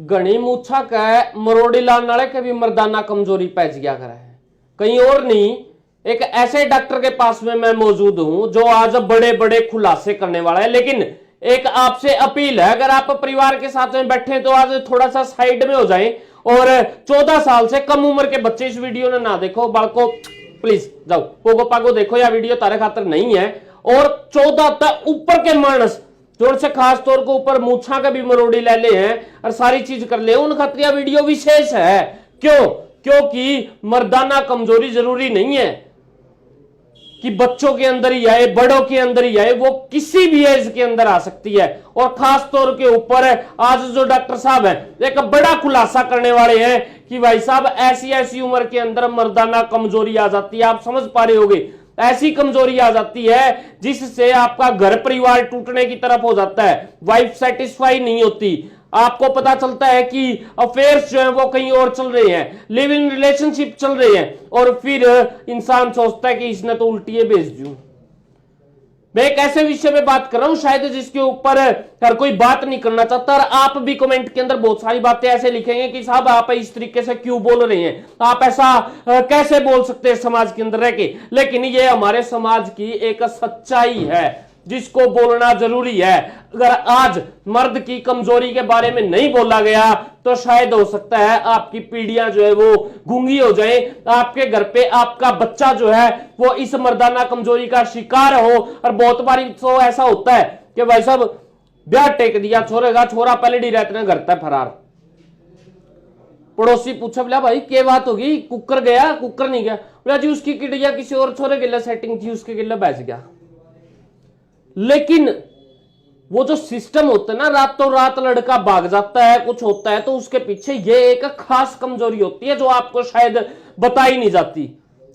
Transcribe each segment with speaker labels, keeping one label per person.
Speaker 1: घनी मूछा के मरोड़ी लाने वाले के भी मर्दाना कमजोरी पैच गया करा है। कहीं और नहीं, एक ऐसे डॉक्टर के पास में मैं मौजूद हूं जो आज बड़े बड़े खुलासे करने वाला है। लेकिन एक आपसे अपील है, अगर आप परिवार के साथ में बैठे तो आज थोड़ा सा साइड में हो जाएं और 14 साल से कम उम्र के बच्चे इस वीडियो ने ना देखो। बालको प्लीज जाओ, पोगो पागो देखो, या वीडियो तारे खातर नहीं है। और 14 तक ऊपर के मानस जोर से खास तौर के ऊपर मूछा का भी मरोड़ी ले ले हैं और सारी चीज कर ले, उन खतरिया वीडियो विशेष है। क्यों? क्योंकि मर्दाना कमजोरी जरूरी नहीं है कि बच्चों के अंदर ही आए, बड़ों के अंदर ही आए, वो किसी भी एज के अंदर आ सकती है। और खास तौर के ऊपर आज जो डॉक्टर साहब हैं एक बड़ा खुलासा करने वाले हैं कि भाई साहब ऐसी ऐसी उम्र के अंदर मर्दाना कमजोरी आ जाती है। आप समझ पा रहे होगे, ऐसी कमजोरी आ जाती है जिससे आपका घर परिवार टूटने की तरफ हो जाता है, वाइफ सेटिस्फाई नहीं होती, आपको पता चलता है कि अफेयर्स जो है वो कहीं और चल रहे हैं, लिव इन रिलेशनशिप चल रहे हैं, और फिर इंसान सोचता है कि इसने तो उल्टी भेज दूं। मैं एक ऐसे विषय पे बात कर रहा हूं शायद जिसके ऊपर हर कोई बात नहीं करना चाहता, और आप भी कमेंट के अंदर बहुत सारी बातें ऐसे लिखेंगे कि साहब आप इस तरीके से क्यों बोल रहे हैं, आप ऐसा कैसे बोल सकते हैं समाज के अंदर रह के। लेकिन ये हमारे समाज की एक सच्चाई है जिसको बोलना जरूरी है। अगर आज मर्द की कमजोरी के बारे में नहीं बोला गया तो शायद हो सकता है आपकी पीढ़ियां जो है वो गूंगी हो जाए, आपके घर पे आपका बच्चा जो है वो इस मर्दाना कमजोरी का शिकार हो। और बहुत बार तो ऐसा होता है कि भाई साहब ब्याह टेक दिया छोरे का, छोरा पलड़ी रहते घर तक फरार, पड़ोसी पूछा बोला भाई क्या बात होगी, कुकर गया कुकर नहीं गया, बोला जी उसकी किडिया किसी और छोरे के लिए सेटिंग थी, उसके गिले बैच गया। लेकिन वो जो सिस्टम होता है ना, रातों रात लड़का भाग जाता है, कुछ होता है, तो उसके पीछे ये एक खास कमजोरी होती है जो आपको शायद बताई नहीं जाती,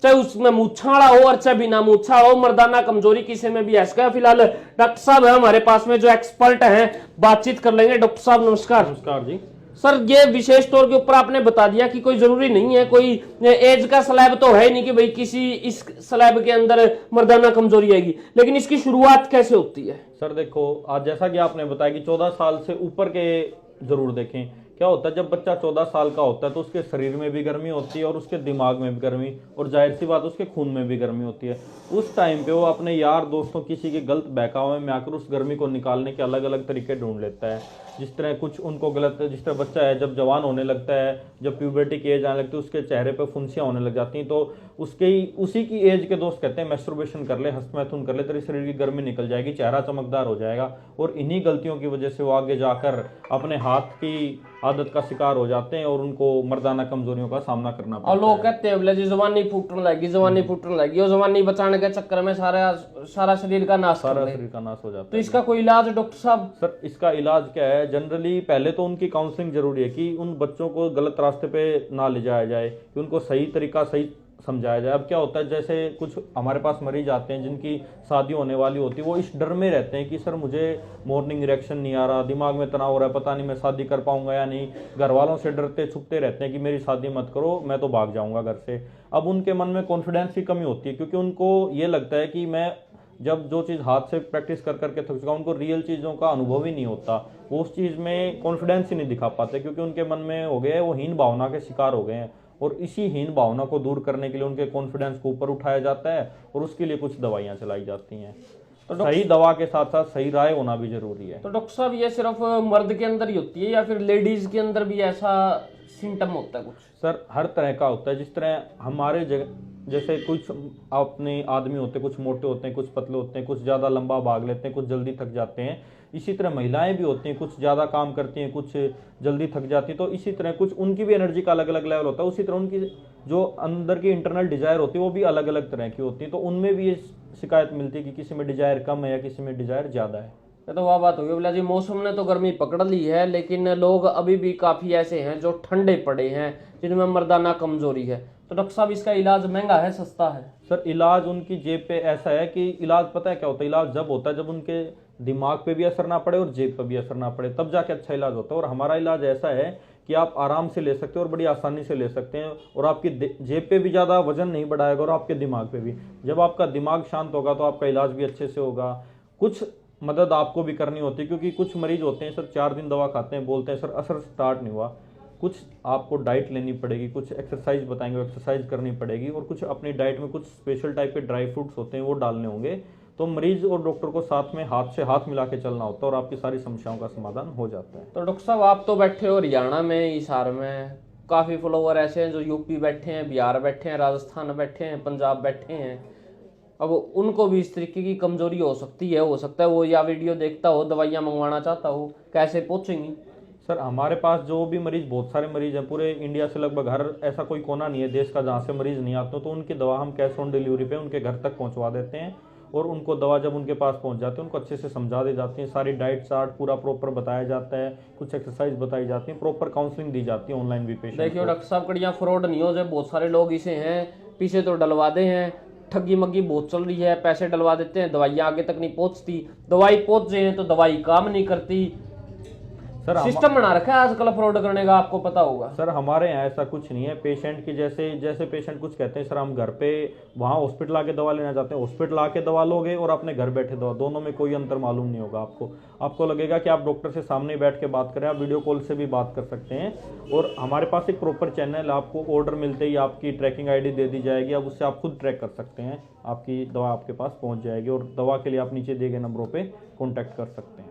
Speaker 1: चाहे उसमें मूछाड़ा हो और चाहे बिना मूछाड़ा हो। मर्दाना कमजोरी किसी में भी ऐसा है। फिलहाल डॉक्टर साहब है हमारे पास में जो एक्सपर्ट हैं, बातचीत कर लेंगे। डॉक्टर साहब नमस्कार।
Speaker 2: नमस्कार जी।
Speaker 1: सर ये विशेष तौर के ऊपर आपने बता दिया कि कोई जरूरी नहीं है, कोई एज का स्लैब तो है नहीं कि भाई किसी इस स्लैब के अंदर मर्दाना कमजोरी आएगी, लेकिन इसकी शुरुआत कैसे होती है?
Speaker 2: सर देखो, आज जैसा कि आपने बताया कि 14 साल से ऊपर के जरूर देखें, क्या होता है जब बच्चा 14 साल का होता है तो उसके शरीर में भी गर्मी होती है और उसके दिमाग में भी गर्मी, और जाहिर सी बात उसके खून में भी गर्मी होती है। उस टाइम पे वो अपने यार दोस्तों किसी के गलत बहकावे में आकर उस गर्मी को निकालने के अलग अलग तरीके ढूंढ लेता है। जिस तरह कुछ उनको गलत, जिस तरह बच्चा है जब जवान होने लगता है, जब प्यूबर्टी की एज आने लगती है, उसके चेहरे पर फुंसियाँ होने लग जाती हैं, तो उसी की एज के दोस्त कहते हैं मैस्टरबेशन कर ले, हस्तमैथुन कर ले, तेरे शरीर की गर्मी निकल जाएगी, चेहरा चमकदार हो जाएगा। और इन्हीं गलतियों की वजह से वो आगे जाकर अपने हाथ की आदत का शिकार हो जाते हैं और उनको मर्दाना कमजोरियों का सामना करना पड़ता है।
Speaker 1: और लोग कहते हैं बोले जी जवानी फूटने लगी, जवानी फूटने लगी, और जवानी बचाने के चक्कर में सारा शरीर का नाश हो
Speaker 2: जाता है।
Speaker 1: तो इसका कोई इलाज डॉक्टर साहब?
Speaker 2: सर इसका इलाज क्या है, जनरली पहले तो उनकी काउंसलिंग जरूरी है कि उन बच्चों को गलत रास्ते पे ना ले जाया जाए, कि उनको सही तरीका सही समझाया जाए। अब क्या होता है, जैसे कुछ हमारे पास मरीज आते हैं जिनकी शादी होने वाली होती है, वो इस डर में रहते हैं कि सर मुझे मॉर्निंग इरेक्शन नहीं आ रहा, दिमाग में तनाव हो रहा है, पता नहीं मैं शादी कर पाऊंगा या नहीं, घर वालों से डरते छुपते रहते हैं कि मेरी शादी मत करो, मैं तो भाग जाऊंगा घर से। अब उनके मन में कॉन्फिडेंस की कमी होती है, क्योंकि उनको ये लगता है कि मैं जब जो चीज़ हाथ से प्रैक्टिस कर करके थक चुका, उनको रियल चीज़ों का अनुभव ही नहीं होता, वो उस चीज़ में कॉन्फिडेंस ही नहीं दिखा पाते, क्योंकि उनके मन में हो गए वो हीन भावना के शिकार हो गए हैं। और इसी हीन भावना को दूर करने के लिए उनके कॉन्फिडेंस को ऊपर उठाया जाता है और उसके लिए कुछ दवाइयाँ चलाई जाती हैं। तो सही दवा के साथ साथ सही राय होना भी जरूरी है।
Speaker 1: तो डॉक्टर साहब ये सिर्फ मर्द के अंदर ही होती है या फिर लेडीज के अंदर भी ऐसा सिम्टम होता है कुछ?
Speaker 2: सर हर तरह का होता है। जिस तरह हमारे जैसे कुछ अपने आदमी होते हैं, कुछ मोटे होते हैं, कुछ पतले होते हैं, कुछ ज़्यादा लंबा भाग लेते हैं, कुछ जल्दी थक जाते हैं। इसी तरह महिलाएं भी होती हैं, कुछ ज़्यादा काम करती हैं, कुछ जल्दी थक जाती हैं। तो इसी तरह कुछ उनकी भी एनर्जी का अलग अलग लेवल होता है। उसी तरह उनकी जो अंदर की इंटरनल डिजायर होती है वो भी अलग अलग तरह की होती है। तो उनमें भी ये शिकायत मिलती है कि किसी में डिजायर कम है या किसी में डिजायर ज़्यादा है।
Speaker 1: तो वह बात होगी बोला जी, मौसम ने तो गर्मी पकड़ ली है, लेकिन लोग अभी भी काफ़ी ऐसे हैं जो ठंडे पड़े हैं, जिनमें मर्दाना कमजोरी है। तो डॉक्टर साहब इसका इलाज महंगा है सस्ता है?
Speaker 2: सर इलाज उनकी जेब पे ऐसा है कि इलाज पता है क्या होता है, इलाज जब होता है जब उनके दिमाग पे भी असर ना पड़े और जेब पे भी असर ना पड़े, तब जाके अच्छा इलाज होता है। और हमारा इलाज ऐसा है कि आप आराम से ले सकते हो और बड़ी आसानी से ले सकते हैं, और आपकी जेब पे भी ज़्यादा वजन नहीं बढ़ाएगा और आपके दिमाग पे भी। जब आपका दिमाग शांत होगा तो आपका इलाज भी अच्छे से होगा। कुछ मदद आपको भी करनी होती है, क्योंकि कुछ मरीज होते हैं सर 4 दिन दवा खाते हैं, बोलते हैं सर असर स्टार्ट नहीं हुआ। कुछ आपको डाइट लेनी पड़ेगी, कुछ एक्सरसाइज बताएंगे, एक्सरसाइज करनी पड़ेगी, और कुछ अपनी डाइट में कुछ स्पेशल टाइप के ड्राई फ्रूट्स होते हैं वो डालने होंगे। तो मरीज और डॉक्टर को साथ में हाथ से हाथ मिला के चलना होता है और आपकी सारी समस्याओं का समाधान हो जाता है।
Speaker 1: तो डॉक्टर साहब आप तो बैठे हो हरियाणा में, हिसार में, काफ़ी फॉलोवर ऐसे हैं जो यूपी बैठे हैं, बिहार बैठे हैं, राजस्थान बैठे हैं, पंजाब बैठे हैं। अब उनको भी इस तरीके की कमजोरी हो सकती है, हो सकता है वो या वीडियो देखता हो, दवाइयाँ मंगवाना चाहता हो, कैसे पहुँचेंगी?
Speaker 2: सर हमारे पास जो भी मरीज, बहुत सारे मरीज हैं पूरे इंडिया से, लगभग हर ऐसा कोई कोना नहीं है देश का जहाँ से मरीज नहीं आते, तो उनकी दवा हम कैश ऑन डिलीवरी पे उनके घर तक पहुँचवा देते हैं। और उनको दवा जब उनके पास पहुँच जाती है उनको अच्छे से समझा दी जाती है, सारी डाइट चार्ट पूरा प्रॉपर बताया जाता है, कुछ एक्सरसाइज बताई जाती है, प्रॉपर काउंसलिंग दी जाती है ऑनलाइन भी पेशेंट।
Speaker 1: देखिए डॉक्टर साहब, कड़ियाँ फ्रॉड नहीं हो जाए, बहुत सारे लोग इसे हैं पीछे तो डलवा दे हैं, ठगी मग्गी बहुत चल रही है, पैसे डलवा देते हैं, दवाइयाँ आगे तक नहीं पहुँचती, दवाई पहुँच जाए तो दवाई काम नहीं करती।
Speaker 2: सर
Speaker 1: सिस्टम बना रखा है आजकल फ्रॉड करने का, आपको पता होगा।
Speaker 2: सर हमारे यहाँ ऐसा कुछ नहीं है, पेशेंट की जैसे पेशेंट कुछ कहते हैं सर हम घर पे वहाँ हॉस्पिटल आके दवा लेना चाहते हैं, हॉस्पिटल आके दवा लोगे और अपने घर बैठे दवा, दोनों में कोई अंतर मालूम नहीं होगा आपको लगेगा कि आप डॉक्टर से सामने बैठ के बात करें, आप वीडियो कॉल से भी बात कर सकते हैं। और हमारे पास एक प्रॉपर चैनल, आपको ऑर्डर मिलते ही आपकी ट्रैकिंग ID दे दी जाएगी, अब उससे आप खुद ट्रैक कर सकते हैं, आपकी दवा आपके पास पहुँच जाएगी, और दवा के लिए आप नीचे दिए गए नंबरों पर कॉन्टैक्ट कर सकते हैं।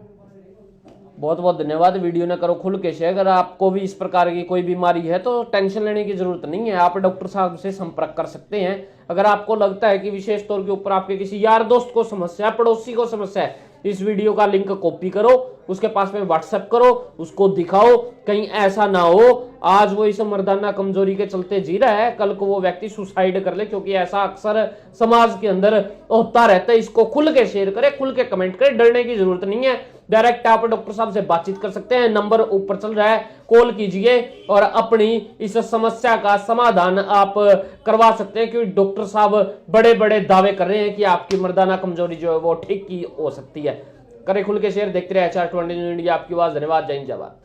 Speaker 1: बहुत बहुत धन्यवाद। वीडियो ने करो खुल के शेयर। अगर आपको भी इस प्रकार की कोई बीमारी है तो टेंशन लेने की जरूरत नहीं है, आप डॉक्टर साहब से संपर्क कर सकते हैं। अगर आपको लगता है कि विशेष तौर के ऊपर आपके किसी यार दोस्त को समस्या, पड़ोसी को समस्या है, इस वीडियो का लिंक कॉपी करो, उसके पास में व्हाट्सएप करो, उसको दिखाओ। कहीं ऐसा ना हो आज वो इस मर्दाना कमजोरी के चलते जी रहा है, कल को वो व्यक्ति सुसाइड कर ले, क्योंकि ऐसा अक्सर समाज के अंदर होता रहता है। इसको खुल के शेयर करें, खुल के कमेंट करें, डरने की जरूरत नहीं है। डायरेक्ट आप डॉक्टर साहब से बातचीत कर सकते हैं, नंबर ऊपर चल रहा है, कॉल कीजिए और अपनी इस समस्या का समाधान आप करवा सकते हैं, क्योंकि डॉक्टर साहब बड़े बड़े दावे कर रहे हैं कि आपकी मर्दाना कमजोरी जो है वो ठीक की हो सकती है। करें खुल के शेयर, देखते रहे HR 20 न्यूज़ इंडिया, आपकी आवाज। धन्यवाद, जय हिंद, जय भारत।